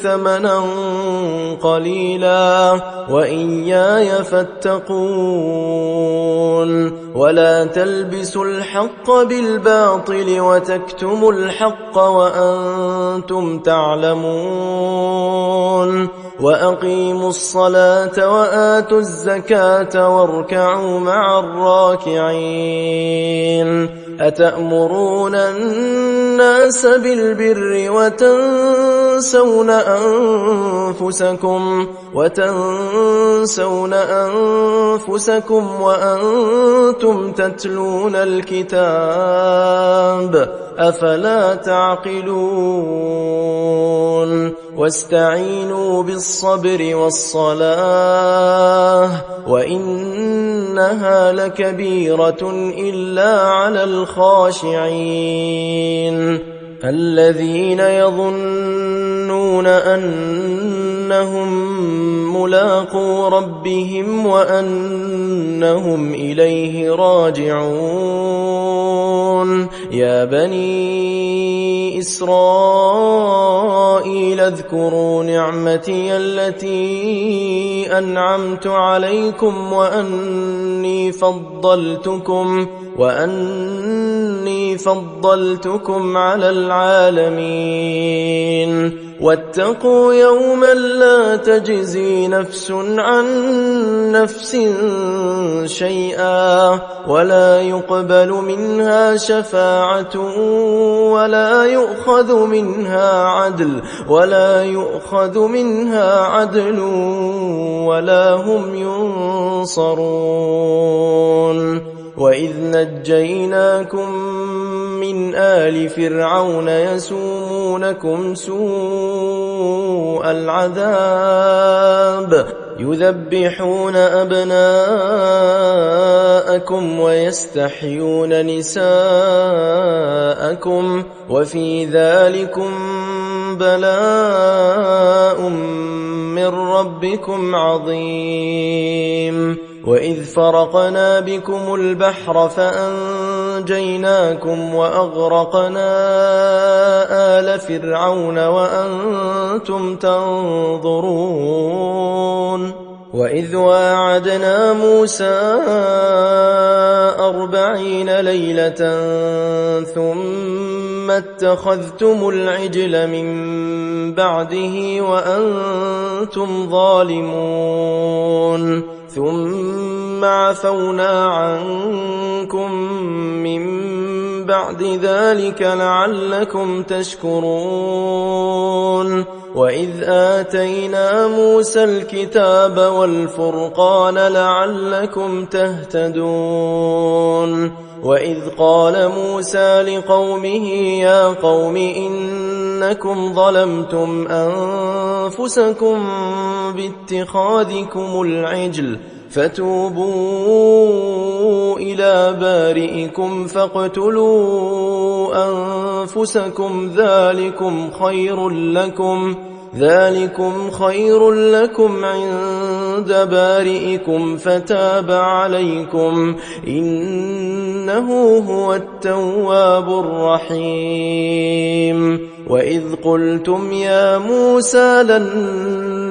ثمنا قليلا وإياي فاتقون ولا تلبسوا الحق بالباطل وتكتموا الحق وأنتم تعلمون وأقيموا الصلاة وآتوا الزكاة واركعوا مع الراكعين أتأمرون الناس بالبر وتنسون أنفسكم وأنتم تتلون الكتاب أفلا تعقلون واستعينوا بالصبر والصلاة وإنها لكبيرة إلا على الخاشعين الذين يظنون أنهم ملاقو ربهم وأنهم إليه راجعون يا بني إسرائيل اذكروا نعمتي التي أنعمت عليكم وأني فضلتكم على العالمين واتقوا يوما لا تجزي نفس عن نفس شيئا ولا يقبل منها شفاعة ولا يؤخذ منها عدل ولا هم ينصرون وإذ نجيناكم من آل فرعون يسومونكم سوء العذاب يذبحون أبناءكم ويستحيون نساءكم وفي ذلكم بلاء من ربكم عظيم وإذ فرقنا بكم البحر فأنجيناكم وأغرقنا آل فرعون وأنتم تنظرون وإذ واعدنا موسى 40 ليلة ثم اتخذتم العجل من بعده وأنتم ظالمون ثم عفونا عنكم من بعد ذلك لعلكم تشكرون وإذ آتينا موسى الكتاب والفرقان لعلكم تهتدون وإذ قال موسى لقومه يا قوم إنكم ظلمتم أنفسكم باتخاذكم العجل فتوبوا إلى بارئكم فاقتلوا أنفسكم ذلكم خير لكم عند بارئكم فتاب عليكم إنه هو التواب الرحيم وإذ قلتم يا موسى لن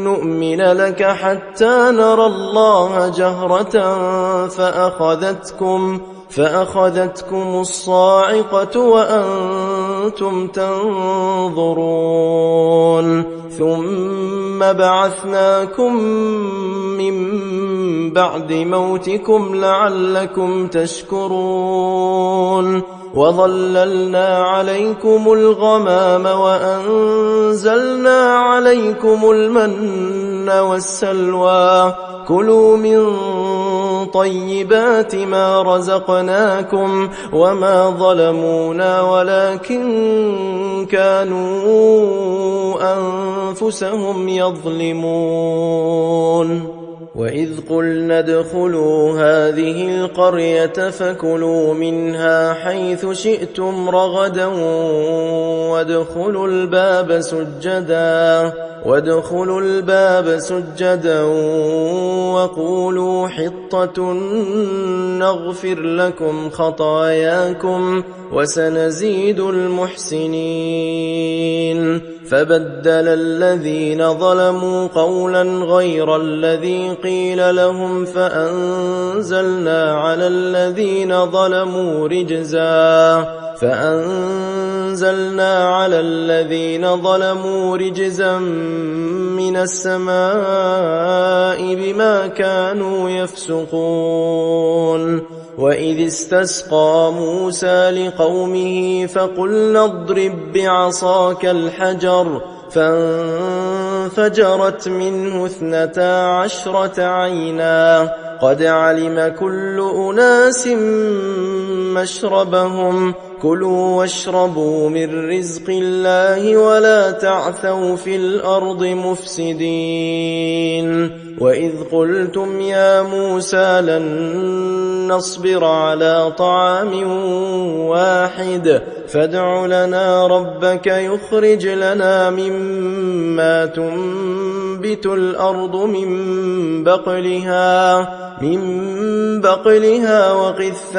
نؤمن لك حتى نرى الله جهرة فأخذتكم الصاعقة وأنتم تنظرون ثم بعثناكم من بعد موتكم لعلكم تشكرون وظللنا عليكم الغمام وأنزلنا عليكم المن والسلوى كلوا من طيبات ما رزقناكم وما ظلمونا ولكن كانوا أنفسهم يظلمون وإذ قلنا ادخلوا هذه القرية فكلوا منها حيث شئتم رغدا وادخلوا الباب سجدا وقولوا حطة نغفر لكم خطاياكم وسنزيد المحسنين فبدل الذين ظلموا قولا غير الذي قيل لهم فأنزلنا على الذين ظلموا رجزا من السماء بما كانوا يفسقون وإذ استسقى موسى لقومه فقلنا اضرب بعصاك الحجر فانفجرت منه 12 عينا قد علم كل أناس مشربهم كلوا واشربوا من رزق الله ولا تعثوا في الأرض مفسدين وإذ قلتم يا موسى لن نصبر على طعام واحد فادع لنا ربك يخرج لنا مما تنبت الأرض من بقلها وقثائها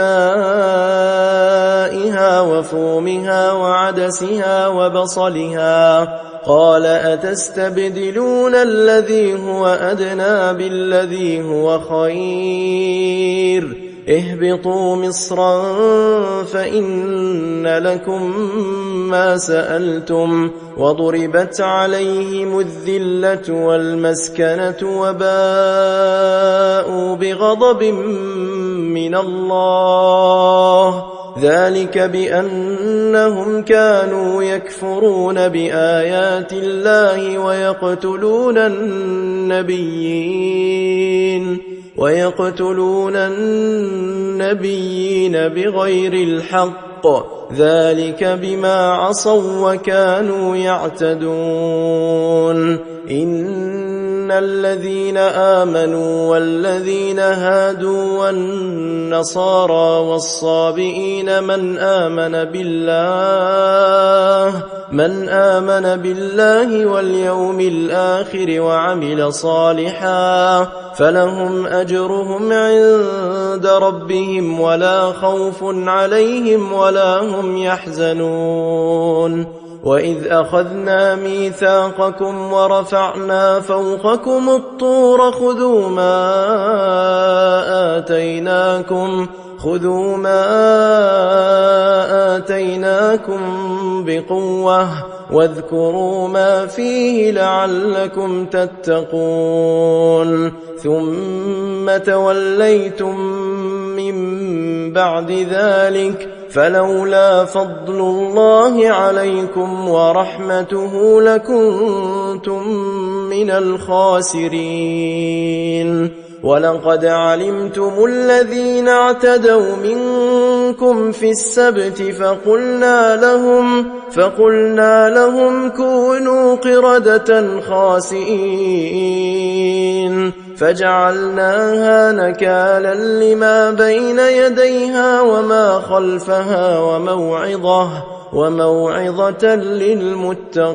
وفومها وعدسها وبصلها قال أتستبدلون الذي هو أدنى بالذي هو خير اهبطوا مصرا فإن لكم ما سألتم وضربت عليهم الذلة والمسكنة وباءوا بغضب من الله ذلك بأنهم كانوا يكفرون بآيات الله ويقتلون النبيين بغير الحق ذلك بما عصوا وكانوا يعتدون إن الذين آمنوا والذين هادوا والنصارى والصابئين من آمن بالله واليوم الآخر وعمل صالحا فلهم أجرهم عند ربهم ولا خوف عليهم ولا هم يحزنون وإذ أخذنا ميثاقكم ورفعنا فوقكم الطور خذوا ما آتيناكم بقوة واذكروا ما فيه لعلكم تتقون ثم توليتم من بعد ذلك فلولا فضل الله عليكم ورحمته لكنتم من الخاسرين ولقد علمتم الذين اعتدوا منكم في السبت فقلنا لهم كونوا قردة خاسئين فجعلناها نكالا لما بين يديها وما خلفها وموعظة للمتقين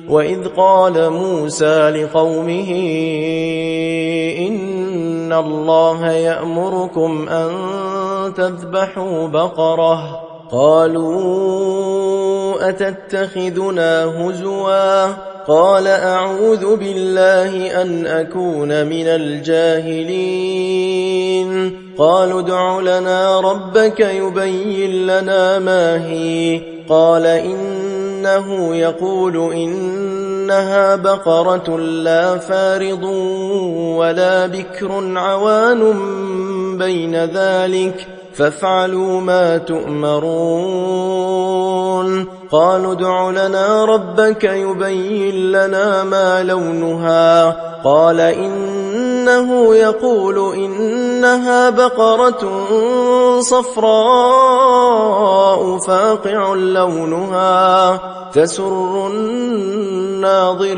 وإذ قال موسى لقومه إن الله يأمركم أن تذبحوا بقرة قالوا أتتخذنا هزوا قال أعوذ بالله أن أكون من الجاهلين قالوا ادع لنا ربك يبين لنا ما هي قال إنه يقول إنها بقرة لا فارض ولا بكر عوان بين ذلك فافعلوا ما تؤمرون قالوا ادع لنا ربك يبين لنا ما لونها قال إنه يقول إنها بقرة صفراء فاقع لونها تسر الناظرين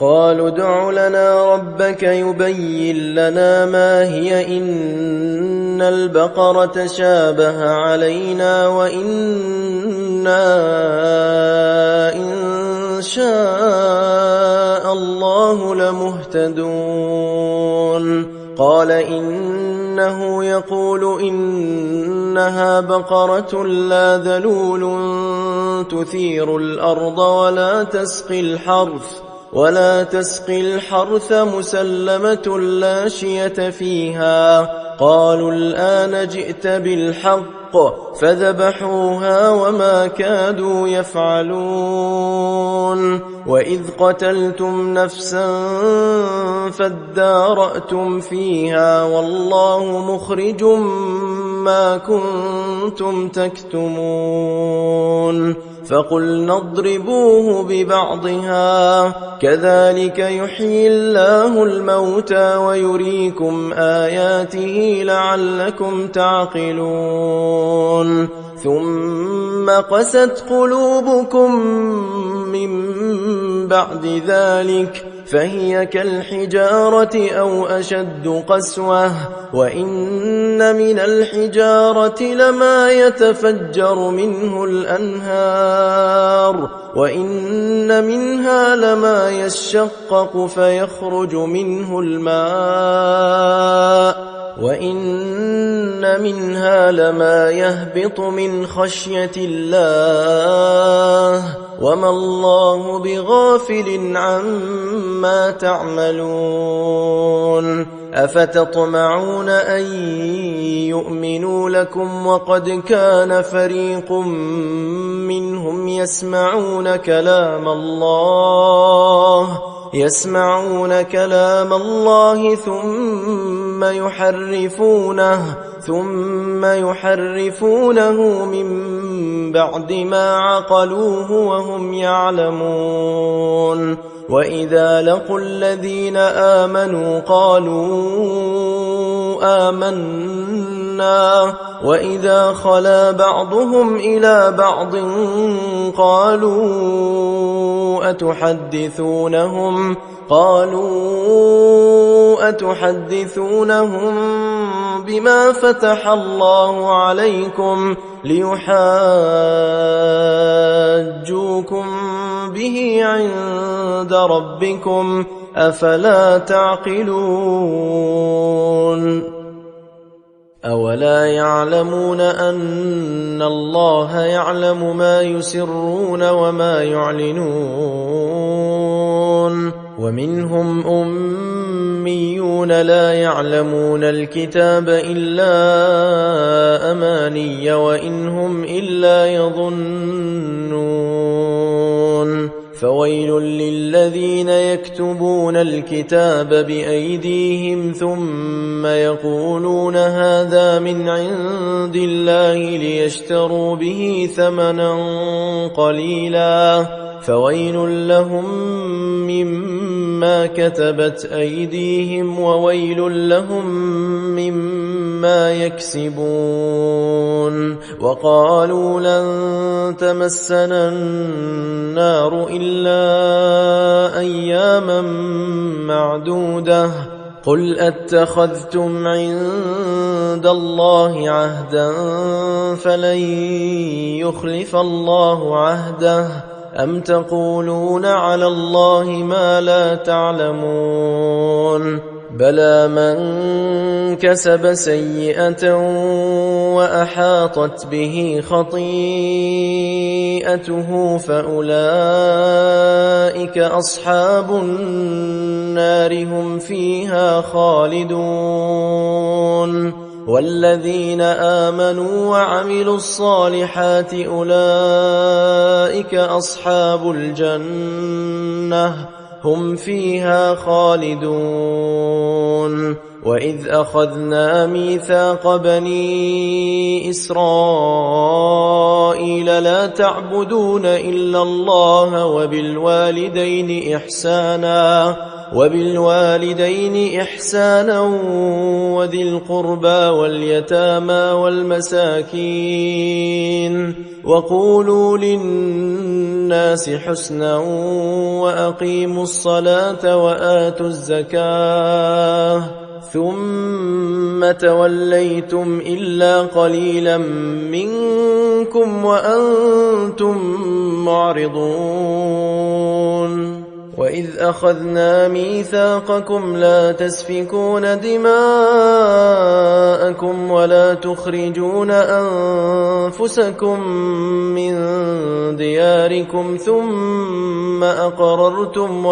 قالوا ادع لنا ربك يبين لنا ما هي إن البقرة شابه علينا وإنا إن شاء الله لمهتدون قال إنه يقول إنها إنها بقرة لا ذلول تثير الأرض ولا تسقي الحرث مسلمة لا شية فيها. قالوا الآن جئت بالحق فذبحوها وما كادوا يفعلون. وإذ قتلتم نفسا فادارأتم فيها والله مخرج ما كنتم تكتمون. فقلنا اضربوه ببعضها كذلك يحيي الله الموتى ويريكم آياته لعلكم تعقلون. ثم قست قلوبكم من بعد ذلك فهي كالحجارة أو أشد قسوة. وإن من الحجارة لما يتفجر منه الأنهار وإن منها لما يشقق فيخرج منه الماء وإن منها لما يهبط من خشية الله وما الله بغافل عما تعملون. أفتطمعون أن يؤمنوا لكم وقد كان فريق منهم يسمعون كلام الله ثم يحرفونه من بعد ما عقلوه وهم يعلمون. وإذا لقوا الذين آمنوا قالوا آمنا وإذا خلا بعضهم إلى بعض قالوا أتحدثونهم بما فتح الله عليكم ليحاجوكم به عند ربكم أفلا تعقلون. أولا يعلمون أن الله يعلم ما يسرون وما يعلنون. ومنهم أميون لا يعلمون الكتاب إلا أماني وإن هم إلا يظنون. فويل للذين يكتبون الكتاب بأيديهم ثم يقولون هذا من عند الله ليشتروا به ثمنا قليلا فويل لهم مما كتبت أيديهم وويل لهم مما يكسبون. وقالوا لن تمسنا النار إلا أياما معدودة قل أتخذتم عند الله عهدا فلن يخلف الله عهده أم تقولون على الله ما لا تعلمون. بلى من كسب سيئة وأحاطت به خطيئته فأولئك أصحاب النار هم فيها خالدون. والذين آمنوا وعملوا الصالحات أولئك أصحاب الجنة هم فيها خالدون. وإذ أخذنا ميثاق بني إسرائيل لا تعبدون إلا الله وبالوالدين إحسانا وذي القربى واليتامى والمساكين وقولوا للناس حسنا وأقيموا الصلاة وآتوا الزكاة ثم توليتم إلا قليلا منكم وأنتم معرضون. وإذ أخذنا ميثاقكم لا تسفكون دماءكم ولا تخرجون أنفسكم من دياركم ثم أقررتم